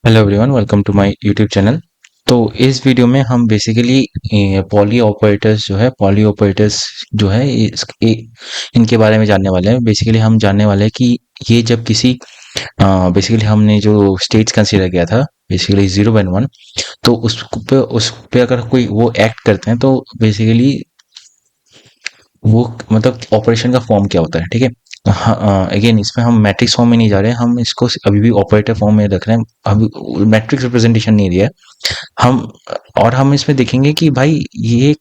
Hello everyone, welcome to my YouTube channel. तो इस video में हम बेसिकली पॉली ऑपरेटर्स जो है इनके बारे में जानने वाले हैं। बेसिकली हम जानने वाले हैं कि ये जब किसी बेसिकली हमने जो स्टेट्स कंसीडर किया था बेसिकली 0 एंड 1, तो उस पे अगर कोई वो एक्ट करते हैं तो बेसिकली वो मतलब ऑपरेशन का फॉर्म क्या होता है, ठीक है। अगेन इसमें हम मैट्रिक्स फॉर्म में नहीं जा रहे हैं, हम इसको अभी भी ऑपरेटर फॉर्म में रख रहे हैं। अभी मैट्रिक्स रिप्रेजेंटेशन नहीं दिया है हम। और हम इसमें देखेंगे कि भाई ये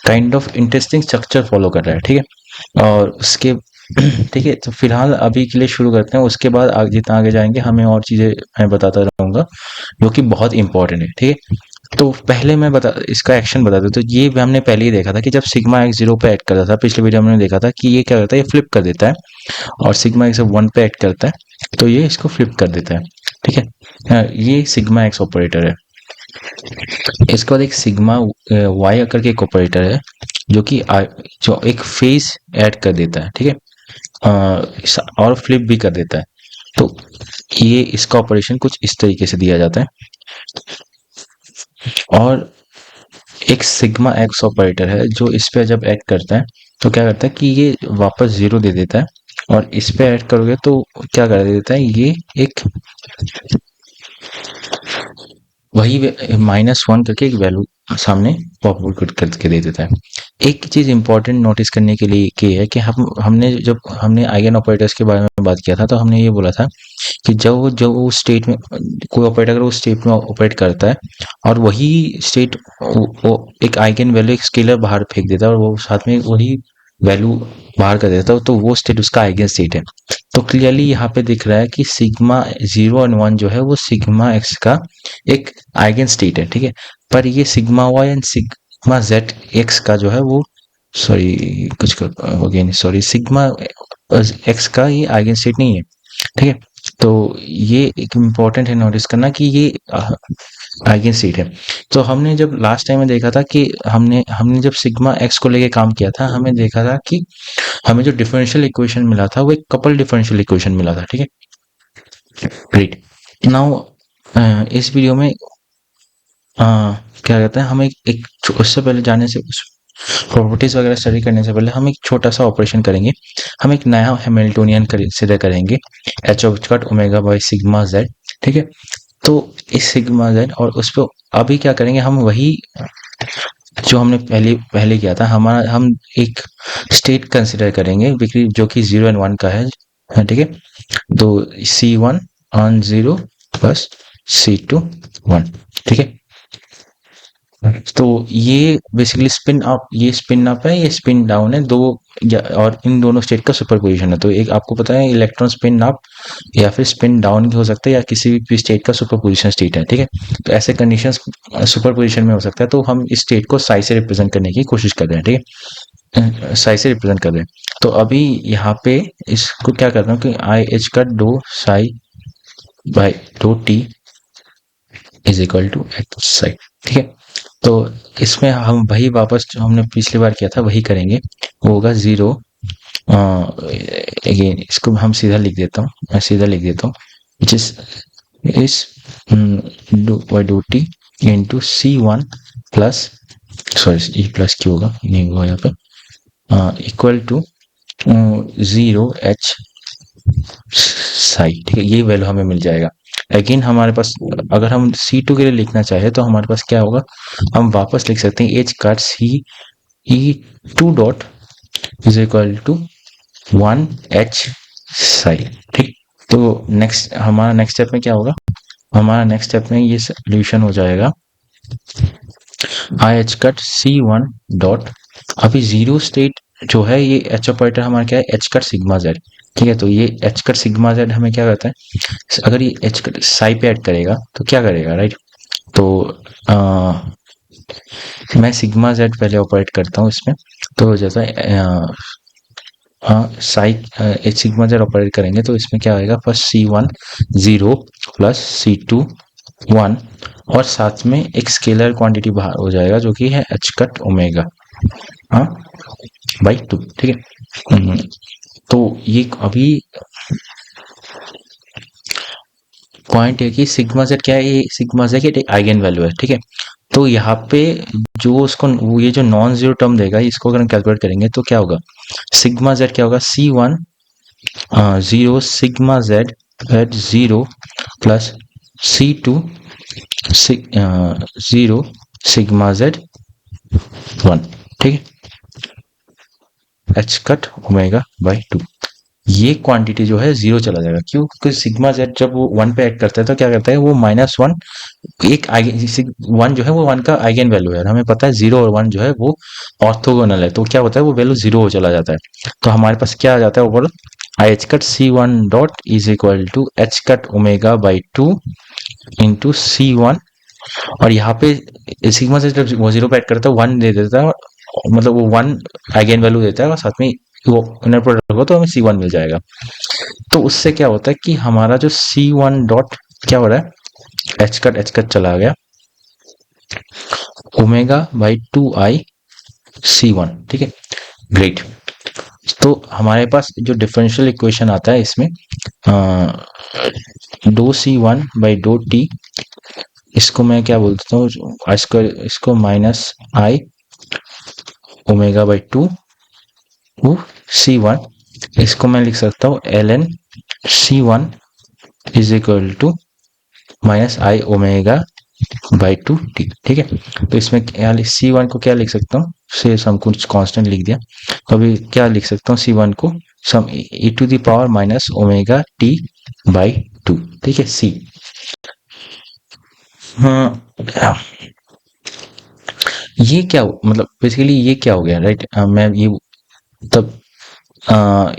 kind of interesting structure follow कर रहा है, ठीक है। और उसके ठीक है, तो फिलहाल अभी के लिए शुरू करते हैं। उसके बाद आगे जितना आगे जाएंगे हमें और चीजें मैं बताता रहूंगा जो कि बहुत इंपॉर्टेंट है, ठीक है। तो पहले मैं बता इसका एक्शन बता दूं, तो ये हमने पहले ही देखा था कि जब सिग्मा एक्स 0 पे एक्ट करता था, पिछले वीडियो में हमने देखा था कि ये क्या करता है, ये फ्लिप कर देता है। और सिग्मा एक्स 1 पे एक्ट करता है तो ये इसको फ्लिप कर देता है, ठीक है। ये सिग्मा एक्स ऑपरेटर है। इसके बाद एक सिग्मा वाई करके एक ऑपरेटर है जो कि जो एक फेज ऐड कर देता है, ठीक है। और फ्लिप भी कर देता है। तो ये इसका ऑपरेशन कुछ इस तरीके से दिया जाता है। और एक सिग्मा एक्स ऑपरेटर है जो इस पे जब ऐड करता है तो क्या करता है कि ये वापस जीरो दे देता है। और इस पे ऐड करोगे तो क्या कर देता है, ये एक वही -1 करके एक वैल्यू सामने पॉपुलेट करके दे देता है। एक चीज इंपॉर्टेंट नोटिस करने के लिए ये है कि हमने आइगन ऑपरेटर्स के बारे में बात किया था तो हमने ये बोला था कि जब वो स्टेट में कोई ऑपरेटर अगर उस स्टेट में ऑपरेट करता है और वही स्टेट वो एक आइगन वैल्यू एक स्केलर बाहर फेंक देता है और वो साथ में वही वैल्यू बाहर कर देता है तो वो स्टेट उसका आइगन स्टेट है। तो क्लियरली यहाँ पे दिख रहा है कि सिग्मा 0 और 1 जो है वो सिग्मा एक्स का एक आइगन स्टेट है, ठीक है। पर ये sigma Y and sigma Z X का जो है वो सॉरी कुछ अगेन सॉरी सिग्मा एक्स का ये आइगन स्टेट नहीं है, ठीक है। तो ये एक इम्पॉर्टेंट है नोटिस करना कि ये आइगन स्टेट है। तो हमने जब लास्ट टाइम में देखा था कि हमने हमने जब सिग्मा एक्स को लेके काम किया था, हमें देखा था कि हमें जो डिफरेंशियल इक्वेशन मिला था वो एक कपल डिफरेंशियल इक्वेशन मिला था, ठीक है। ग्रेट। नाउ इस वीडियो में क्या कहते हैं, हम उससे पहले जाने से प्रॉपर्टीज वगैरह स्टडी करने से पहले हम एक छोटा सा ऑपरेशन करेंगे। हम एक नया हैमिल्टोनियन कंसीडर करेंगे, H of cut omega by sigma Z, ठीक है। तो इस सिग्मा जेड और उस पर अभी क्या करेंगे, हम वही जो हमने पहले पहले किया था, हमारा हम एक स्टेट कंसीडर करेंगे जो कि 0 एंड 1 का है, ठीक है। तो C1 on 0 प्लस C2 1, ठीक है। तो ये बेसिकली स्पिन अप है, ये स्पिन डाउन है दो और इन दोनों स्टेट का सुपर पोजिशन है। तो एक आपको पता है इलेक्ट्रॉन स्पिन अप या फिर स्पिन डाउन हो सकता है या किसी भी स्टेट का सुपर पोजिशन स्टेट है, ठीक है। तो ऐसे कंडीशंस सुपर पोजिशन में हो सकता है। तो हम इस स्टेट को साई से रिप्रेजेंट करने की कोशिश कर रहे हैं, ठीक है। साई से रिप्रेजेंट कर रहे हैं। तो अभी यहाँ पे इसको क्या करता हूँ कि आई एच का दो साई बाई दो T is equal to H psi, ठीक है। तो इसमें हम वही वापस जो हमने पिछली बार किया था वही करेंगे। वो होगा 0, अगेन इसको हम सीधा लिख देता हूँ, मैं सीधा लिख देता हूँ, जिस इस by do T into C1 plus sorry E plus Q होगा, नहीं होगा यहाँ पे, इक्वल टू 0 एच साई, ठीक है। ये वैल्यू हमें मिल जाएगा। अगेन हमारे पास अगर हम C2 के लिए लिखना चाहे तो हमारे पास क्या होगा, हम वापस लिख सकते हैं H cut E2 dot is equal to 1 H psi, ठीक। तो हमारा नेक्स्ट स्टेप में क्या होगा, हमारा नेक्स्ट स्टेप में ये सोल्यूशन हो जाएगा आई एच कट C1 डॉट, अभी जीरो स्टेट जो है ये एच ऑपरेटर हमारा क्या है, एच कट सिग्मा जेड, ठीक है। तो ये एच कट सिग्मा जेड हमें क्या करता है, अगर ये एच कट साई पे ऐड करेगा तो क्या करेगा, राइट। तो मैं सिग्मा जेड पहले ऑपरेट करता हूँ इसमें। तो जैसा Sai H sigma Z operate करेंगे तो इसमें क्या आएगा, फर्स्ट C1 0 प्लस C2 1 और साथ में एक स्केलर क्वांटिटी बाहर हो जाएगा जो कि है एच कट ओमेगा हाँ बाई 2, ठीक है। तो ये अभी पॉइंट है कि सिग्मा जेड क्या है, ये सिग्मा जेड एक आइगन वैल्यू है, ठीक है। तो यहाँ पे जो उसको ये जो नॉन जीरो टर्म देगा, इसको अगर हम कैलकुलेट करेंगे तो क्या होगा, सिग्मा जेड क्या होगा, C1 zero sigma Z at zero plus C2 zero sigma Z 1, ठीक है, एच कट ओमेगा बाई 2। ये क्वांटिटी जो है जीरो चला जाएगा, क्यों, क्योंकि सिग्मा जेड जब वो वन पे एक्ट करता है तो क्या करता है, वो -1 एक वन जो है वो वन का आइगन वैल्यू है, और हमें पता है जीरो और वन जो है वो ऑर्थोगोनल है, तो क्या होता है वो वैल्यू जीरो हो चला जाता है। तो हमारे पास क्या आ जाता है overall, I H cut C1 dot is equal to H cut omega by 2 into C1। और यहाँ पे सिग्मा से जब वो जीरो पे ऐड करता है वन दे देता है, मतलब वो वन आइगन वैल्यू देता है, और साथ में वो इनर प्रोडक्ट होगा तो हमें C1 मिल जाएगा। तो उससे क्या होता है कि हमारा जो C1 डॉट क्या हो रहा है, एच कट चला गया ओमेगा बाई 2i C1, ठीक है, ग्रेट। तो हमारे पास जो डिफरेंशियल इक्वेशन आता है इसमें दो C1 बाई दो टी, इसको मैं क्या बोलता हूँ, इसको minus I omega by 2 C1, इसको मैं लिख सकता हूँ ln C1 is equal to minus I omega by 2t, ठीक है। तो इसमें क्या C1 को क्या लिख सकता हूँ, से सम कुछ कांस्टेंट लिख दिया, तो अभी क्या लिख सकता हूँ C1 को, some e to the power minus omega T by 2, ठीक है, C। हाँ, ये क्या मतलब बेसिकली ये क्या हो गया, राइट, मैं ये तब अ,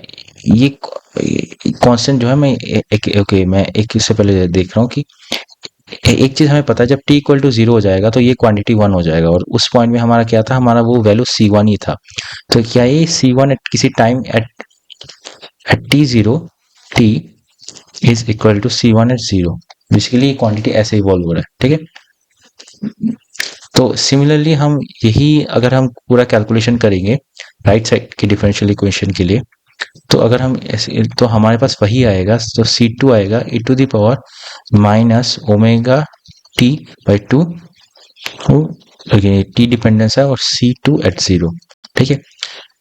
ये कांस्टेंट जो है मैं एक ओके मैं एक इससे पहले देख रहा हूँ कि एक चीज हमें पता है, जब t इक्वल टू जीरो हो जाएगा तो ये क्वांटिटी वन हो जाएगा, और उस पॉइंट में हमारा क्या था, हमारा वो वैल्यू C1 ही था। तो क्या ये C1 एट किसी time at t0 t is equal to C1 at zero, basically ये क्वांटिटी ऐसे इवॉल्व हो रहा है, ठीक है। तो सिमिलरली हम यही अगर हम पूरा कैलकुलेशन करेंगे राइट साइड की डिफरेंशियल इक्वेशन के लिए, तो अगर हम ऐसे तो हमारे पास वही आएगा, तो C2 आएगा e to the power minus omega T by 2, T dependence है, और C2 एट जीरो, ठीक है।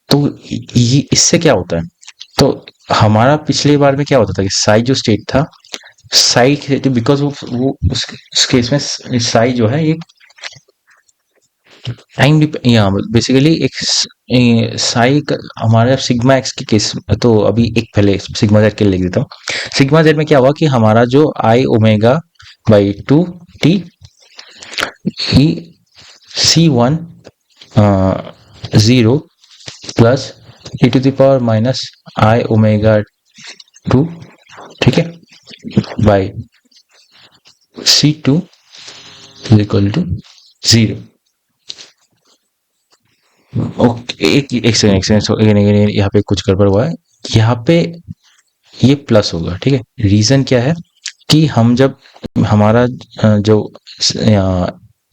तो ये इससे क्या होता है, तो हमारा पिछले बार में क्या होता था कि साई जो स्टेट था, साई बिकॉज वो उस केस में साई जो है ये टाइम यहाँ बेसिकली एक साई हमारे सिग्मा एक्स की केस, तो अभी एक पहले सिग्मा जेड के लिए लिख देता हूँ। सिग्मा जेड में क्या हुआ कि हमारा जो आई ओमेगा बाई 2t ही C1 zero plus e to the power minus I omega 2, ठीक है, by C2 equal to zero. Okay, एक सेकंड यहाँ पे कुछ गड़बड़ हुआ है, यहाँ पे ये प्लस होगा, ठीक है। रीजन क्या है कि हम जब हमारा जो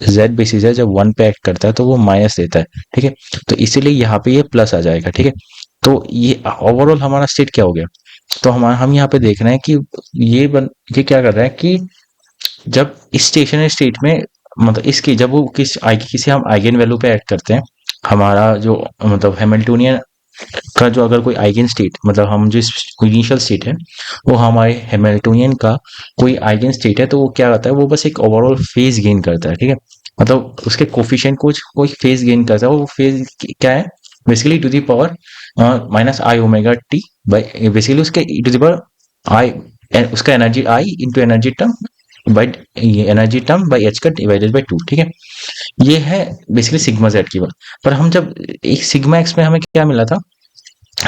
जेड बेसिस है जब वन पे एक्ट करता है तो वो माइनस देता है, ठीक है। तो इसीलिए यहाँ पे ये प्लस आ जाएगा, ठीक है। तो ये ओवरऑल हमारा स्टेट क्या हो गया, तो हम यहाँ पे देख रहे हैं कि ये क्या कर रहा है कि जब इस स्टेशनरी स्टेट में, मतलब इसकी जब वो किसी हम आइगन वैल्यू पे एक्ट करते हैं, हमारा जो मतलब हैमिल्टोनियन का जो अगर कोई आइगन स्टेट, मतलब हम जो इनिशियल स्टेट है वो हमारे हैमिल्टोनियन का कोई आइगन स्टेट है, तो वो क्या करता है, वो बस एक ओवरऑल फेज गेन करता है, ठीक है। मतलब उसके कोफिशिएंट कुछ कोई फेज गेन करता है, वो फेज क्या है, basically to the power minus I omega T by, basically उसके टू दी पावर आई, उसका energy I into energy term by, energy term by H का डिवाइडेड बाई 2, ठीक है। ये है बेसिकली सिग्मा जेड की बात। पर हम जब एक सिग्मा एक्स में हमें क्या मिला था,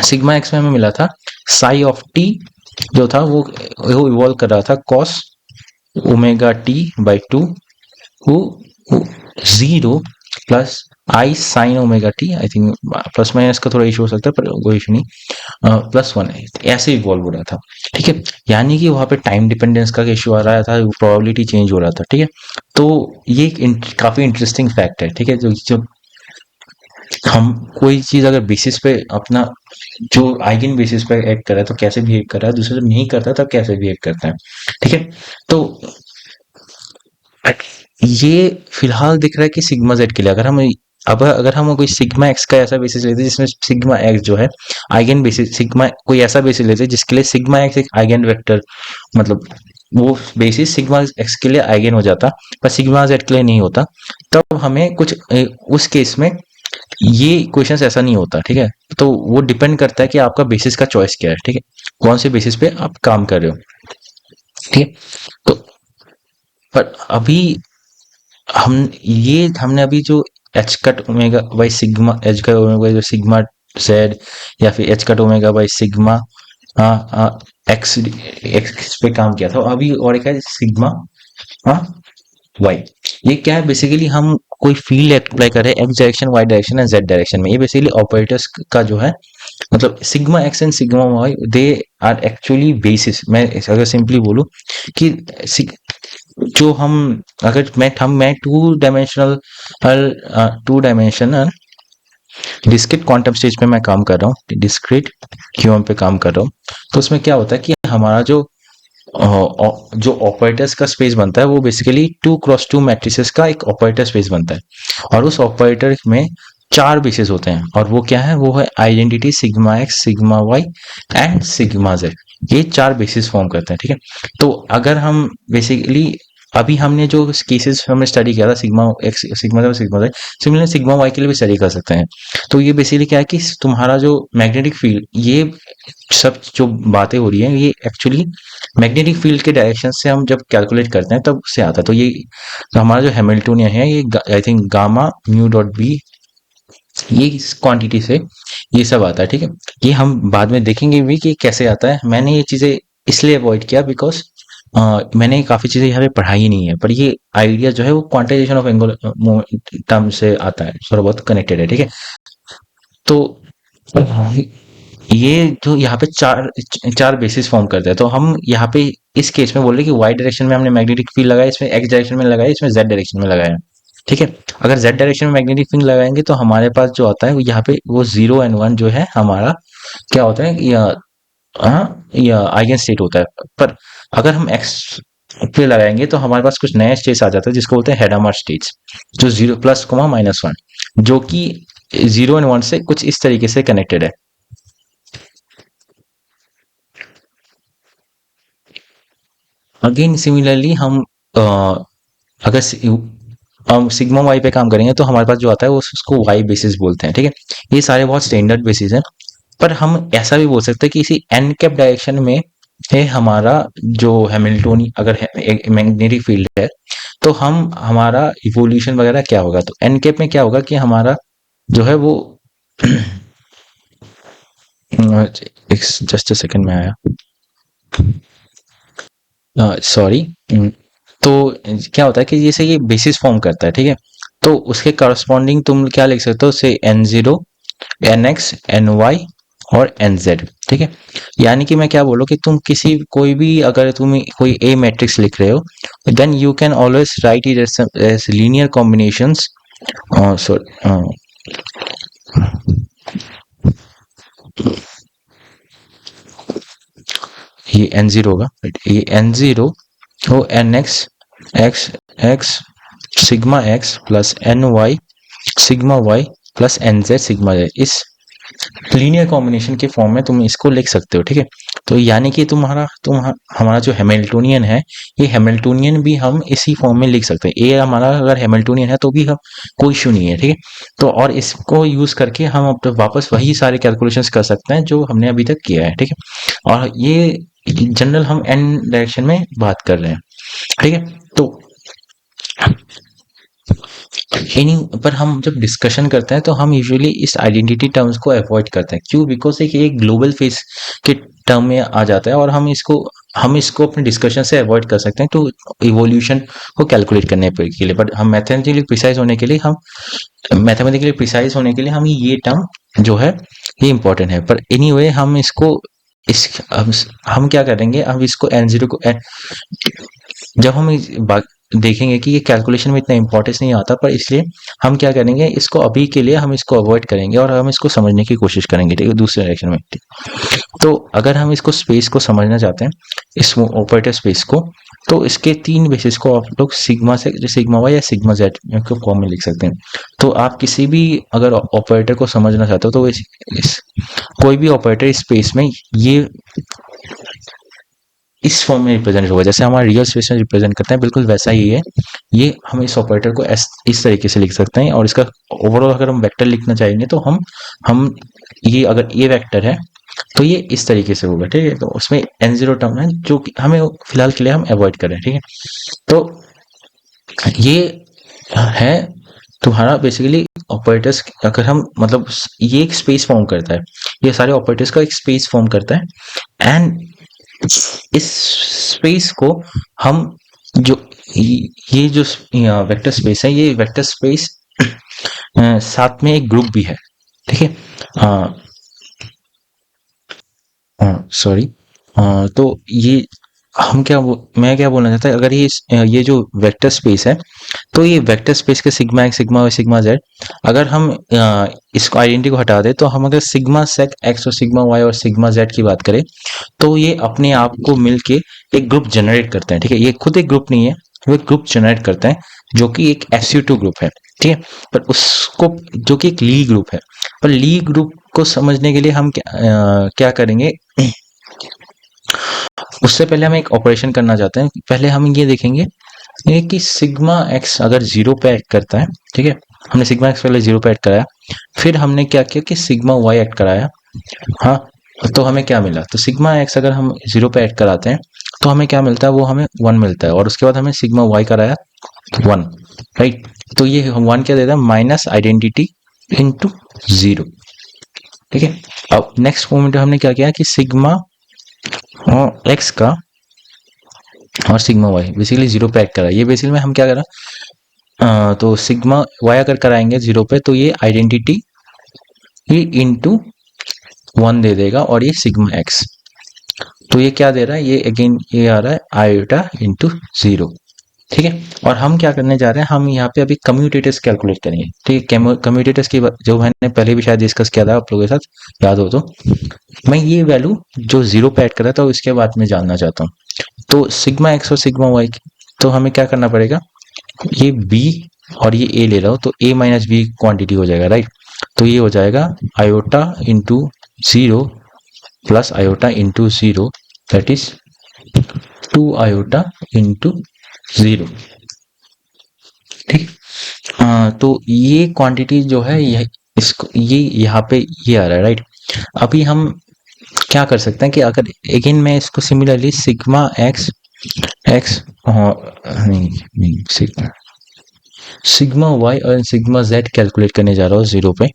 सिग्मा एक्स में हमें मिला था साई ऑफ टी जो था वो इवॉल्व कर रहा था cos omega T by 2 zero plus I sine omega T, I think plus minus का थोड़ा इशू हो सकता है पर कोई इशू नहीं, +1 है, ऐसे इवॉल्व हो रहा था, ठीक है। यानी कि वहां पे टाइम डिपेंडेंस का इशू आ रहा था, प्रोबेबिलिटी चेंज हो रहा था, ठीक है। तो ये एक काफी इंटरेस्टिंग फैक्ट है, ठीक है, जो हम कोई चीज अगर बेसिस पे अपना जो आइगन बेसिस पे एक्ट कर रहा है तो कैसे बिहेव कर रहा है, दूसरा जब नहीं करता तब कैसे बिहेव करता है। ठीक है, तो ये फिलहाल दिख रहा है कि सिग्मा जेड के लिए अगर हम अब अगर हम कोई सिग्मा एक्स का ऐसा बेसिस लेते हैं जिसमें सिग्मा एक्स जो है आइगन बेसिस, सिग्मा कोई ऐसा बेसिस लेते हैं जिसके लिए सिग्मा एक्स एक आइगन वेक्टर, मतलब वो बेसिस सिग्मा एक्स के लिए आइगन हो जाता पर सिग्मा जेड के लिए नहीं होता, तब हमें कुछ उस केस में ये क्वेश्चन ऐसा नहीं होता। ठीक है, तो वो डिपेंड करता है कि आपका बेसिस का चॉइस क्या है। ठीक है, कौन से बेसिस पे आप काम कर रहे हो। ठीक है, तो पर अभी हमने अभी जो H cut omega by sigma, H cut omega by sigma Z, या फिर H cut omega by sigma x x पे काम किया था। अभी और एक है सिग्मा हाँ वाई। ये क्या है, बेसिकली हम कोई फील्ड अप्लाई कर रहे हैं X direction, Y direction and Z direction में। ये बेसिकली ऑपरेटर्स का जो है, मतलब sigma X and sigma Y they are actually basis. मैं अगर सिंपली बोलूं कि जो हम अगर मैं two dimensional discrete quantum stage पे मैं काम कर रहा हूँ, डिस्क्रीट क्यूएम पे काम कर रहा हूँ, तो उसमें क्या होता है कि हमारा जो ऑपरेटर्स का स्पेस बनता है वो बेसिकली 2x2 मैट्रिसेस का एक ऑपरेटर स्पेस बनता है, और उस ऑपरेटर में चार बेसिस होते हैं, और वो क्या है, वो है identity sigma X, sigma Y and sigma Z. ये चार बेसिस फॉर्म करते हैं। ठीक है, तो अगर हम बेसिकली अभी हमने जो केसेस हमने स्टडी किया था sigma X, sigma Z, sigma Z, similar sigma Y के लिए भी स्टडी कर सकते हैं। तो ये बेसिकली क्या है कि तुम्हारा जो मैग्नेटिक फील्ड, ये सब जो बातें हो रही हैं ये एक्चुअली मैग्नेटिक फील्ड के डायरेक्शन से हम जब कैलकुलेट करते हैं तब से आता है। तो ये तो हमारा जो हैमिल्टोनियन है ये I think gamma mu dot B, ये इस क्वांटिटी से ये सब आता है। ठीक है, ये हम बाद में देखेंगे भी कि कैसे आता है। मैंने ये चीजें इसलिए अवॉइड किया बिकॉज मैंने काफी चीजें यहाँ पे पढ़ाई नहीं है, पर ये आइडिया जो है वो क्वांटाइजेशन ऑफ एंगुलर टर्म से आता है, थोड़ा बहुत कनेक्टेड है। ठीक है, तो ये जो यहाँ पे चार चार बेसिस फॉर्म करते हैं, तो हम यहाँ पे इस केस में बोल रहे हैं कि वाई डायरेक्शन में हमने मैग्नेटिक फील्ड लगाया, इसमें एक्स डायरेक्शन में लगाया, इसमें जेड डायरेक्शन में लगाया। ठीक है, अगर जेड डायरेक्शन में मैग्नेटिक फील्ड लगाएंगे तो हमारे पास जो आता है वो यहाँ पे वो 0 और 1 जो है हमारा क्या होता है, या आइगन स्टेट होता है। पर अगर हम एक्स पे लगाएंगे तो हमारे पास कुछ नया स्टेट्स आ जाता है जिसको बोलते हैं हेडामार स्टेट्स, जो 0 +, -1, जो कि 0 और 1 से कुछ इस तरीके से कनेक्टेड है। अगेन सिमिलरली हम अगर हम सिग्मा वाई पे काम करेंगे तो हमारे पास जो आता है वो उसको वाई बेसिस बोलते हैं। ठीक है, ये सारे बहुत स्टैंडर्ड बेसिस हैं, पर हम ऐसा भी बोल सकते हैं कि इसी एन कैप डायरेक्शन में है हमारा जो हैमिल्टोनी, अगर एक मैग्नेटिक फील्ड है तो हम हमारा इवोल्यूशन वगैरह क्या होगा, तो एन कैप में क्या होगा कि हमारा जो है वो जस्ट सेकंड में आया, सॉरी। तो क्या होता है कि जैसे ये बेसिस फॉर्म करता है। ठीक है, तो उसके करस्पॉन्डिंग तुम क्या लिख सकते हो, से N0, NX, NY और NZ। ठीक है, यानी कि मैं क्या बोलूँ कि तुम किसी कोई भी अगर तुम कोई ए मैट्रिक्स लिख रहे हो then you can always write it as linear combinations. Sorry, ये N0 होगा, ये N0 वो NX X X sigma x plus NY sigma Y plus NZ sigma Z, इस लीनियर कॉम्बिनेशन के फॉर्म में तुम इसको लिख सकते हो। ठीक है, तो यानी कि हमारा जो हैमिल्टोनियन है, ये हैमिल्टोनियन भी हम इसी फॉर्म में लिख सकते हैं। ये हमारा अगर हैमिल्टोनियन है तो भी हम कोई इशू नहीं है। ठीक है, तो और इसको यूज करके हम अब वापस वही सारे कैलकुलेशंस कर सकते हैं जो हमने अभी तक किया है। ठीक है, और ये जनरल हम एन डायरेक्शन में बात कर रहे हैं। ठीक है, तो इन्हीं पर हम जब डिस्कशन करते हैं तो हम यूजुअली इस आइडेंटिटी टर्म्स को अवॉइड करते हैं। क्यों? बिकॉज एक ये ग्लोबल फेस के टर्म में आ जाता है और हम इसको अपने डिस्कशन से अवॉइड कर सकते हैं तो इवोल्यूशन को कैलकुलेट करने के लिए। बट हम मैथमेटिकली प्रिसाइज होने के लिए हम ये टर्म जो है ये इंपॉर्टेंट है। पर एनीवे हम इसको हम क्या करेंगे, अब इसको N0 को जब हम देखेंगे कि ये कैलकुलेशन में इतना इंपॉर्टेंस नहीं आता, पर इसलिए हम क्या करेंगे, इसको अभी के लिए हम इसको अवॉइड करेंगे और हम इसको समझने की कोशिश करेंगे, ठीक है, दूसरे डायरेक्शन में। तो अगर हम इसको स्पेस को समझना चाहते हैं, इस ऑपरेटर स्पेस को, तो इसके 3 बेसिस को आप लोग सिग्मा से सिग्मा वाई या सिग्मा जेड को फॉर्म में लिख सकते हैं। तो आप किसी भी अगर ऑपरेटर को समझना चाहते हो तो इस कोई भी ऑपरेटर स्पेस में ये इस फॉर्म में रिप्रेजेंट होगा, जैसे हमारा रियल स्पेस में रिप्रेजेंट करते हैं, बिल्कुल वैसा ही है ये। हम इस ऑपरेटर को इस तरीके से लिख सकते हैं, और इसका ओवरऑल अगर हम वेक्टर लिखना चाहेंगे तो हम ये अगर ये वेक्टर है तो ये इस तरीके से होगा, ठीक है। तो उसमें n0 टर्म है जो कि हमें फिलहाल के लिए हम अवॉइड करें, ठीक है। तो ये है तुम्हारा बेसिकली ऑपरेटर्स। अगर हम मतलब ये एक स्पेस फॉर्म करता है, ये सारे ऑपरेटर्स का एक स्पेस फॉर्म करता है, एंड इस स्पेस को हम जो ये जो वेक्टर स्पेस है, ये वेक्टर स्पेस साथ में एक ग्रुप भी है, ठीक है। सॉरी, तो ये मैं क्या बोलना चाहता है, अगर ये जो वेक्टर स्पेस है, तो ये वेक्टर स्पेस के sigma X sigma Y sigma Z, अगर हम इसको आइडेंटिटी को हटा दें, तो हम अगर सिग्मा सेक एक्स और सिग्मा वाई और सिग्मा जेड की बात करें, तो ये अपने आप को मिलके एक ग्रुप जनरेट करते हैं, ठीक है। ये खुद एक ग्रुप नहीं है, वो एक ग्रुप जनरेट करते हैं जो कि एक SU2 ग्रुप है, ठीक है। पर उसको जो कि एक ली ग्रुप है, पर ली ग्रुप को समझने के लिए हम क्या करेंगे, उससे पहले हम एक ऑपरेशन करना चाहते हैं। पहले हम ये देखेंगे ये कि सिग्मा एक्स अगर 0 पे ऐड करता है, ठीक है, हमने सिग्मा एक्स पहले 0 पे ऐड कराया, फिर हमने क्या किया कि सिग्मा वाई ऐड कराया, हाँ, तो हमें क्या मिला, तो सिग्मा एक्स अगर हम 0 पे ऐड कराते हैं तो हमें क्या मिलता है, वो हमें 1 मिलता है, और उसके बाद हमें सिग्मा वाई कराया 1, राइट। तो ये 1 क्या देता है, माइनस आइडेंटिटी इंटू 0, ठीक है। अब नेक्स्ट मोमेंट हमने क्या किया कि सिग्मा एक्स का और सिग्मा वाई बेसिकली 0 पे ऐड करा, ये बेसिकली में हम क्या करा, तो सिग्मा वाई अगर कराएंगे 0 पे, तो ये आइडेंटिटी ही इंटू 1 दे देगा, और ये सिग्मा एक्स, तो ये क्या दे रहा है, ये अगेन ये आ रहा है आयोटा इंटू 0, ठीक है। और हम क्या करने जा रहे हैं, हम यहाँ पे अभी कम्यूटेटर्स कैलकुलेट करेंगे, ठीक है। कम्यूटेटर्स की जो मैंने पहले भी शायद डिस्कस किया था आप लोगों के साथ, याद हो तो, मैं ये वैल्यू जो 0 पे ऐड कर रहा था उसके बाद में जानना चाहता हूँ। तो सिग्मा एक्स और सिग्मा वाई, तो हमें क्या करना पड़ेगा, ये बी और ये ए ले रहा हूँ, तो ए माइनस बी क्वांटिटी हो जाएगा, राइट। तो ये हो जाएगा iota into 0 plus iota into 0, that is 2 iota into 0, ठीक। तो ये क्वांटिटी जो है इसको ये यहाँ पे ये आ रहा है, राइट। अभी हम क्या कर सकते हैं कि अगर अगेन मैं इसको सिमिलरली सिग्मा एक्स एक्स नहीं सिग्मा वाई और सिग्मा जेड कैलकुलेट करने जा रहा हूँ 0 पे,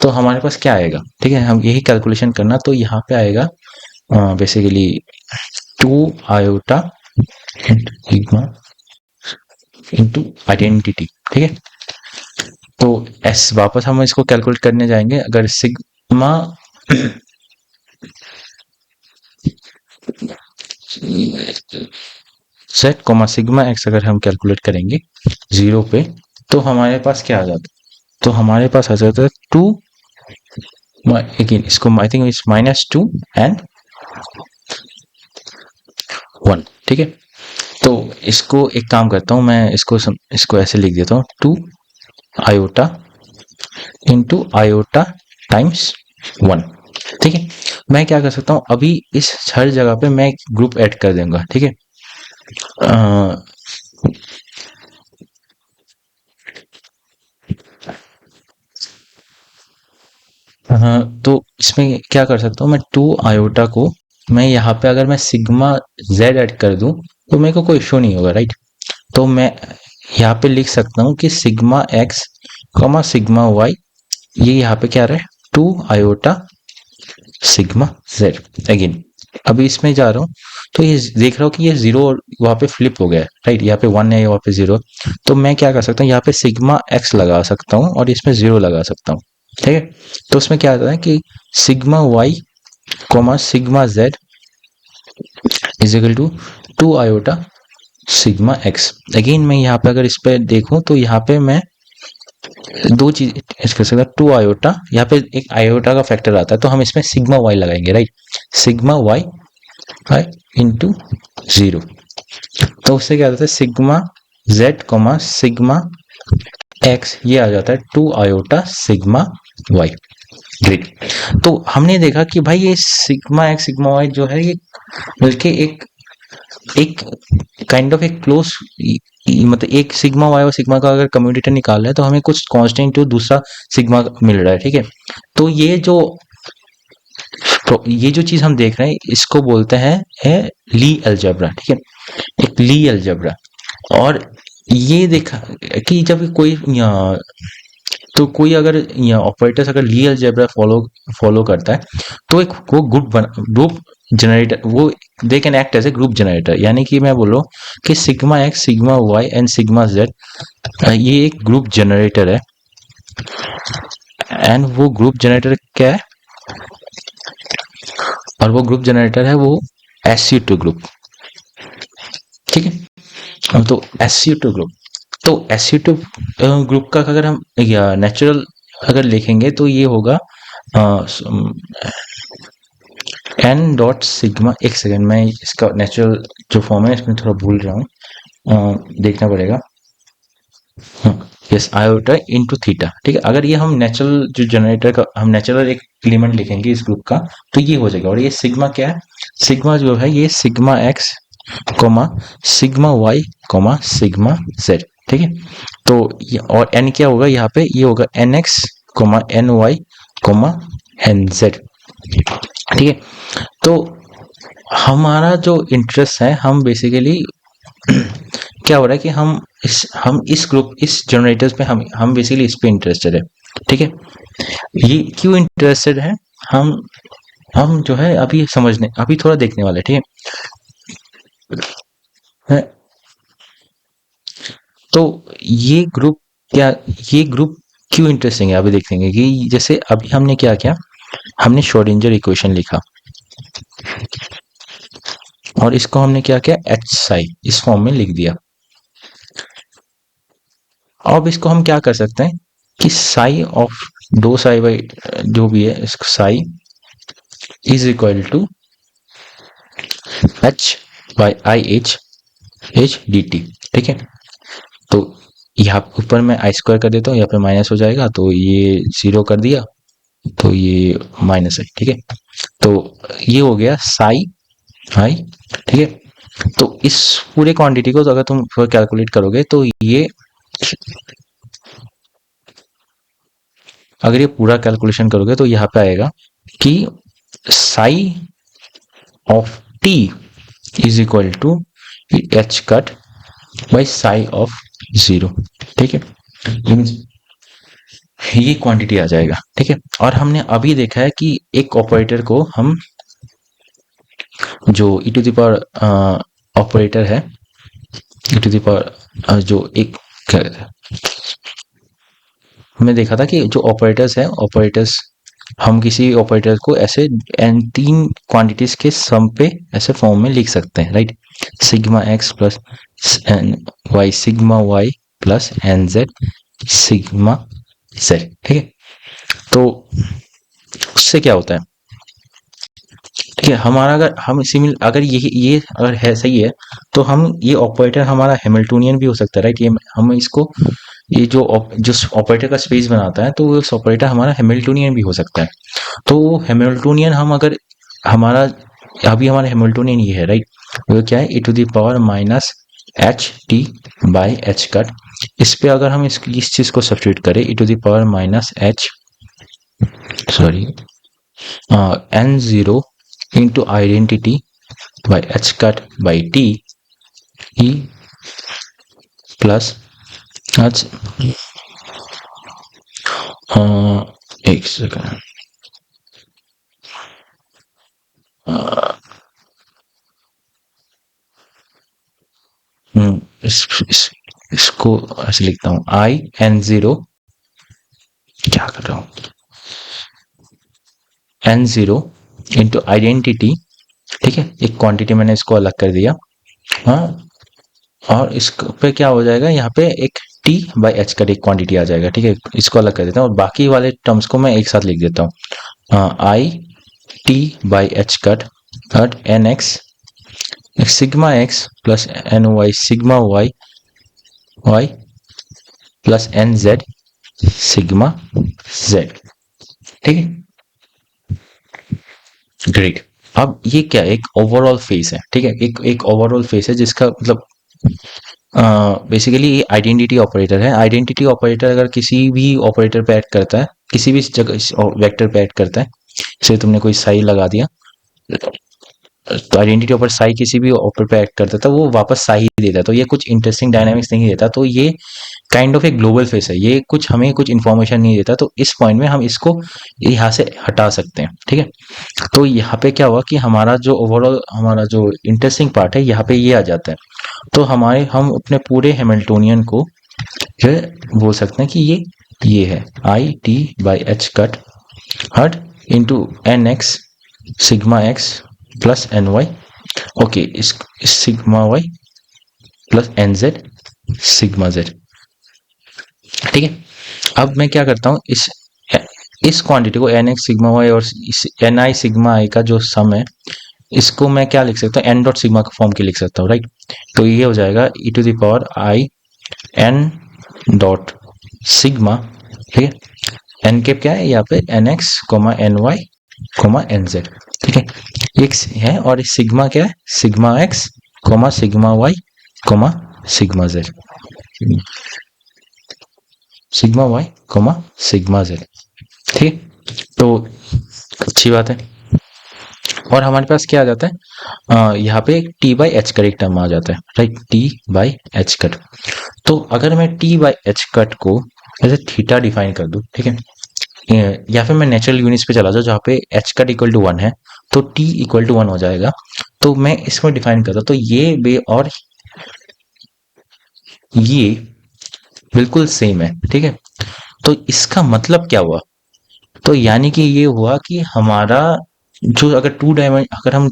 तो हमारे पास क्या आएगा, ठीक है, हम यही कैलकुलेशन करना, तो यहाँ पे आएगा basically 2 iota sigma into identity, ठीक है। तो एस वापस हम इसको कैलकुलेट करने जाएंगे, अगर sigma set comma sigma X अगर हम कैलकुलेट करेंगे 0 पे, तो हमारे पास क्या आ जाता है, तो हमारे पास आ जाता है 2, अगेन इसको आई थिंक इट्स -2 एंड 1, ठीक है। तो इसको एक काम करता हूँ मैं, इसको ऐसे लिख देता हूँ, 2 आयोटा इंटू आयोटा टाइम्स 1, ठीक है। मैं क्या कर सकता हूँ, अभी इस हर जगह पे मैं एक ग्रुप ऐड कर दूंगा, ठीक है। तो इसमें क्या कर सकता हूँ मैं, 2 आयोटा को मैं यहाँ पे अगर मैं सिग्मा जेड ऐड कर दूं तो मेरे को कोई इशू नहीं होगा, राइट। तो मैं यहाँ पे लिख सकता हूँ कि sigma X comma sigma Y, ये यहाँ पे क्या आ रहा है, 2 आयोटा सिग्मा जेड। अगेन अभी इसमें जा रहा हूँ, तो ये देख रहा हूँ कि ये 0 वहां पे फ्लिप हो गया है, राइट। यहाँ पे 1 है, वहां पे 0, तो मैं क्या कर सकता हूँ, यहाँ पे सिग्मा एक्स लगा सकता हूँ और इसमें 0 लगा सकता हूँ, ठीक है। तो उसमें क्या आता है कि sigma Y comma sigma Z is equal to 2 iota sigma X. Again मैं यहाँ पे अगर इस पे देखूं तो यहाँ पे मैं दो चीज कर सकता, टू आयोटा, यहाँ पे एक आयोटा का फैक्टर आता है तो हम इसमें सिग्मा वाई लगाएंगे, right. Sigma Y into zero, तो उससे क्या होता है sigma Z comma sigma X, ये आ जाता है two iota sigma Y. Great. तो हमने देखा कि भाई ये सिग्मा एक्स सिग्मा वाई जो है ये बल्कि एक एक काइंड ऑफ एक क्लोज, मतलब एक सिग्मा वाई और सिग्मा का अगर कम्यूटेटर निकाल रहा है तो हमें कुछ कांस्टेंट टू दूसरा सिग्मा मिल रहा है, ठीक है। तो ये जो चीज हम देख रहे हैं इसको बोलते हैं है ली अलजेब्रा, ठीक है, एक ली अलजेब्रा। और ये देखा कि जब कोई तो कोई अगर ऑपरेटर्स अगर ली अलजेब्रा फॉलो फॉलो करता है तो एक वो ग्रुप जनरेटर, वो they can act as a group generator. यानी कि मैं बोल रहा हूँ कि sigma X sigma Y and sigma Z ये एक ग्रुप जनरेटर है। एंड वो ग्रुप जनरेटर क्या है, और वो ग्रुप जनरेटर है वो SU2 ग्रुप, ठीक है। तो SU2 ग्रुप, तो SU2 ग्रुप का अगर हम या नेचुरल अगर लिखेंगे तो ये होगा एन डॉट सिग्मा, एक सेकेंड मैं इसका नेचुरल जो फॉर्म है इसमें थोड़ा भूल रहा हूँ, देखना पड़ेगा। यस आयोटा इंटू थीटा, ठीक है। अगर ये हम नेचुरल जो जनरेटर का हम नेचुरल एक एलिमेंट लिखेंगे इस ग्रुप का तो ये हो जाएगा। और ये सिग्मा क्या है, सिग्मा जो है ये sigma x comma sigma Y comma sigma Z, ठीक है। तो ये और एन क्या होगा यहाँ पे, ये होगा N x comma N Y comma N Z, ठीक है। तो हमारा जो इंटरेस्ट है हम बेसिकली क्या हो रहा है कि हम इस ग्रुप इस जनरेटर्स पे हम बेसिकली इस पे इंटरेस्टेड है, ठीक है। ये क्यों इंटरेस्टेड है, हम जो है अभी समझने अभी थोड़ा देखने वाले, ठीक है। तो ये ग्रुप क्या, ये ग्रुप क्यों इंटरेस्टिंग है अभी देखेंगे कि जैसे अभी हमने क्या किया, हमने श्रोडिंगर इक्वेशन लिखा और इसको हमने क्या किया एच साई इस फॉर्म में लिख दिया। अब इसको हम क्या कर सकते हैं कि साई ऑफ दो साई बाई जो भी है इसको psi is equal to H by I H D T, ठीक है। तो यहाँ ऊपर मैं आई स्क्वायर कर देता हूँ, यहाँ पे माइनस हो जाएगा तो ये जीरो कर दिया तो ये माइनस है, ठीक है। तो ये हो गया साई आई, ठीक है। तो इस पूरे क्वांटिटी को तो अगर तुम कैलकुलेट करोगे तो ये अगर ये पूरा कैलकुलेशन करोगे तो यहाँ पे आएगा कि psi of T is equal to H cut by psi of zero, ठीक है। ये क्वांटिटी आ जाएगा, ठीक है। और हमने अभी देखा है कि एक ऑपरेटर को हम जो ई टू दावर ऑपरेटर है ई टू दावर जो एक हमने देखा था कि जो ऑपरेटर्स है ऑपरेटर्स हम किसी ऑपरेटर को ऐसे एन तीन क्वांटिटीज के सम पे ऐसे फॉर्म में लिख सकते हैं, right. Sigma x plus N Y sigma Y plus N Z sigma Z, ठीक है। तो उससे क्या होता है, ठीक है, हमारा अगर हम सिमिल अगर ये अगर है सही है तो हम ये ऑपरेटर हमारा हैमिल्टोनियन भी हो सकता है, राइट। ये हम इसको ये जो ऑपरेटर का स्पेस बनाता है तो उस ऑपरेटर हमारा हैमिल्टोनियन भी हो सकता है। तो वो हैमिल्टोनियन हम अगर हमारा अभी हमारा हैमिल्टोनियन ये है, राइट। वो क्या है e to the power minus H T by H cut. इस पे अगर हम इस चीज को सब्स्टिट्यूट करें e to the power minus H sorry N zero into identity by h cut by t e plus h एक सेकंड इसको ऐसे लिखता हूँ आई एन जीरो, क्या कर रहा हूँ, एन जीरो इंटू आइडेंटिटी, ठीक है। एक क्वांटिटी मैंने इसको अलग कर दिया, हाँ, और इस पे क्या हो जाएगा, यहाँ पे एक टी बाई एच का एक क्वांटिटी आ जाएगा, ठीक है। इसको अलग कर देता हूँ और बाकी वाले टर्म्स को मैं एक साथ लिख देता हूँ। I T by H cut cut N x sigma x plus N Y sigma Y Y plus N Z sigma Z, ठीक है। ग्रेट। अब ये क्या है, एक ओवरऑल फेस है, ठीक है। एक एक ओवरऑल फेस है जिसका मतलब बेसिकली ये आइडेंटिटी ऑपरेटर है। आइडेंटिटी ऑपरेटर अगर किसी भी ऑपरेटर पे एक्ट करता है, किसी भी जगह वेक्टर पे एक्ट करता है, जैसे तुमने कोई साई लगा दिया, तो आइडेंटिटी ऑपरेटर साई किसी भी ऑपरेटर पे एक्ट करता था, वो वापस साई ही देता है। तो ये कुछ इंटरेस्टिंग डायनामिक्स नहीं देता, तो ये काइंड ऑफ एक ग्लोबल फेस है, ये कुछ हमें कुछ इन्फॉर्मेशन नहीं देता। तो इस पॉइंट में हम इसको यहाँ से हटा सकते हैं, ठीक है। तो यहाँ पे क्या हुआ कि हमारा जो ओवरऑल हमारा जो इंटरेस्टिंग पार्ट है, यहाँ पे ये आ जाता है। तो हमारे हम अपने पूरे हैमिल्टोनियन को जो है बोल सकते हैं कि ये है i T by H cut hat into n x sigma x plus N y. Okay, इस sigma Y plus N Z sigma Z, ठीक है। अब मैं क्या करता हूँ, इस क्वांटिटी को एन एक्स सिग्मा वाई और इस एन आई सिग्मा आई का जो सम है, इसको मैं क्या लिख सकता हूँ, एन डॉट सिग्मा का फॉर्म के लिख सकता हूँ, राइट। तो ये हो जाएगा e to the power i n dot sigma, ठीक है। एन कैप क्या है यहाँ पे, n x comma N Y comma N Z, ठीक है। एक है और सिग्मा क्या है, sigma x comma sigma Y comma sigma Z, sigma Y comma sigma Z, ठीक। तो अच्छी बात है। और हमारे पास क्या आ जाता है, यहाँ पे टी बाई एच कट एक टर्म आ जाता है, right, T by H cut. तो अगर मैं टी बाई एच कट को एज थीटा डिफाइन कर दूं, ठीक है, या फिर मैं नेचुरल यूनिट्स पे चला जाऊँ जहाँ पे एच कट इक्वल टू 1 है, तो टी इक्वल टू 1 हो जाएगा। तो मैं इसमें डिफाइन करता, तो ये बे और ये बिल्कुल सेम है, ठीक है। तो इसका मतलब क्या हुआ, तो यानी कि ये हुआ कि हमारा जो अगर अगर हम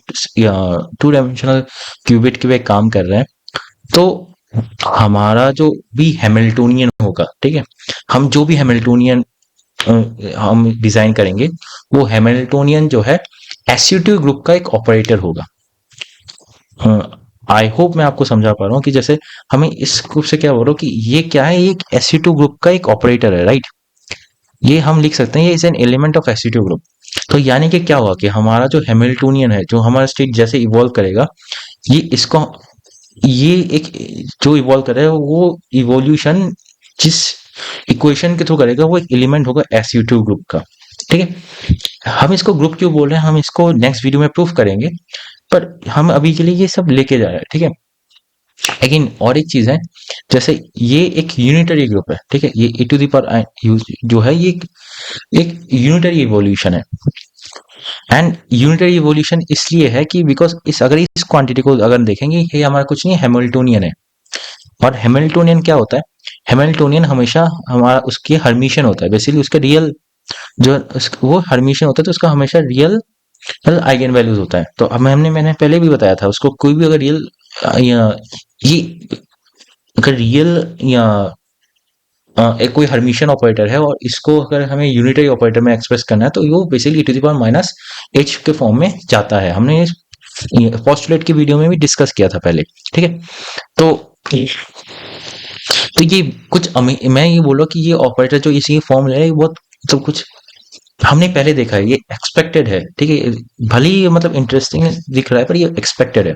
टू डायमेंशनल क्यूबिट के पे काम कर रहे हैं, तो हमारा जो भी हैमिल्टोनियन होगा, ठीक है, हम जो भी हैमिल्टोनियन हम डिजाइन करेंगे, वो हैमिल्टोनियन जो है एसोसिएटिव ग्रुप का एक ऑपरेटर होगा। आई होप मैं आपको समझा पा रहा हूँ कि जैसे हमें इस ग्रुप से क्या बोल रहा हूँ कि ये क्या है, ये एक एसोसिएटिव ग्रुप का एक ऑपरेटर है, राइट। ये हम लिख सकते हैं, ये is an element of associative group. तो यानी कि क्या हुआ कि हमारा जो हैमिल्टोनियन है, जो हमारा स्टेट जैसे इवॉल्व करेगा, ये इसको ये एक जो इवॉल्व करेगा, वो इवोल्यूशन जिस इक्वेशन के थ्रू करेगा, वो एक एलिमेंट होगा एसोसिएटिव ग्रुप का, ठीक है। हम इसको ग्रुप क्यों बोल रहे हैं, हम इसको नेक्स्ट वीडियो में प्रूफ करेंगे, पर हम अभी के लिए ये सब लेके जा रहे हैं, ठीक है। लेकिन और एक चीज है, जैसे ये एक यूनिटरी ग्रुप है, ठीक है, ये ए टू दी पावर जो है, ये एक यूनिटरी इवोल्यूशन है। एंड यूनिटरी इवोल्यूशन इसलिए है कि बिकॉज अगर इस क्वांटिटी को अगर देखेंगे, ये हमारा कुछ नहीं, हैमिल्टोनियन है। और हैमिल्टोनियन क्या होता है, हैमिल्टोनियन हमेशा हमारा उसके हर्मिशन होता है, बेसिकली उसका रियल जो वो हर्मिशन होता है, तो उसका हमेशा रियल आइगन वैल्यूज होता है। तो अब मैंने पहले भी बताया था, उसको कोई भी अगर रियल या ये अगर रियल या एक कोई हर्मिशन ऑपरेटर है, और इसको अगर हमें यूनिटरी ऑपरेटर में एक्सप्रेस करना है, तो वो basically to the power minus H के फॉर्म में जाता है। हमने पोस्टुलेट की वीडियो में भी डिस्कस किया था पहले, ठीक है। तो ये कुछ मैं ये बोल रहा हूँ कि ये ऑपरेटर जो इसी फॉर्म ले रहा है, बहुत तो कुछ हमने पहले देखा है, ये एक्सपेक्टेड है, ठीक है। भले ही मतलब इंटरेस्टिंग दिख रहा है, पर ये एक्सपेक्टेड है,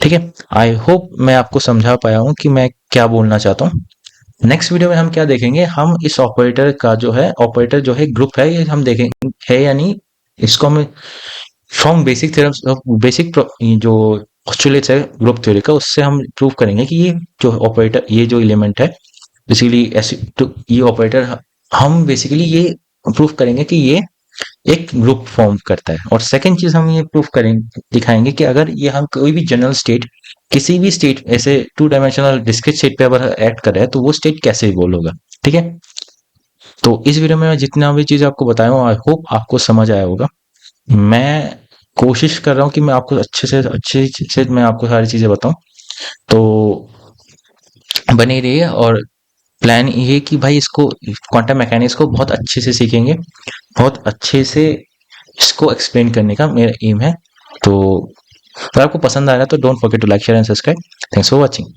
ठीक है। आई होप मैं आपको समझा पाया हूँ कि मैं क्या बोलना चाहता हूँ। नेक्स्ट वीडियो में हम क्या देखेंगे, हम इस ऑपरेटर का जो है, ऑपरेटर जो है ग्रुप है, ये हम देखेंगे है या नहीं। इसको हम फ्रॉम बेसिक थ्योरम्स बेसिक जो पोस्टुलेट्स है ग्रुप थ्योरी का, उससे हम प्रूव करेंगे कि ये जो ऑपरेटर, ये जो एलिमेंट है बेसिकली ऐसे, तो ये ऑपरेटर हम बेसिकली ये प्रूव करेंगे कि ये एक ग्रुप फॉर्म करता है। और सेकंड चीज हम ये प्रूफ करेंगे, दिखाएंगे कि अगर ये हम कोई भी जनरल स्टेट, किसी भी स्टेट ऐसे टू डायमेंशनल डिस्क्रीट स्टेट पे अगर एक्ट कर रहा है, तो वो स्टेट कैसे इवॉल्व होगा, ठीक है। तो इस वीडियो में मैं जितना भी चीज आपको बताया हूँ, आई होप आपको समझ आया होगा। मैं कोशिश कर रहा हूँ कि मैं आपको अच्छे से मैं आपको सारी चीजें बताऊं। तो बनी रही है। और प्लान ये कि भाई इसको क्वांटम मैकेनिक्स को बहुत अच्छे से सीखेंगे, बहुत अच्छे से इसको एक्सप्लेन करने का मेरा एम है। तो अगर आपको पसंद आया तो don't forget to like share and subscribe. Thanks for watching.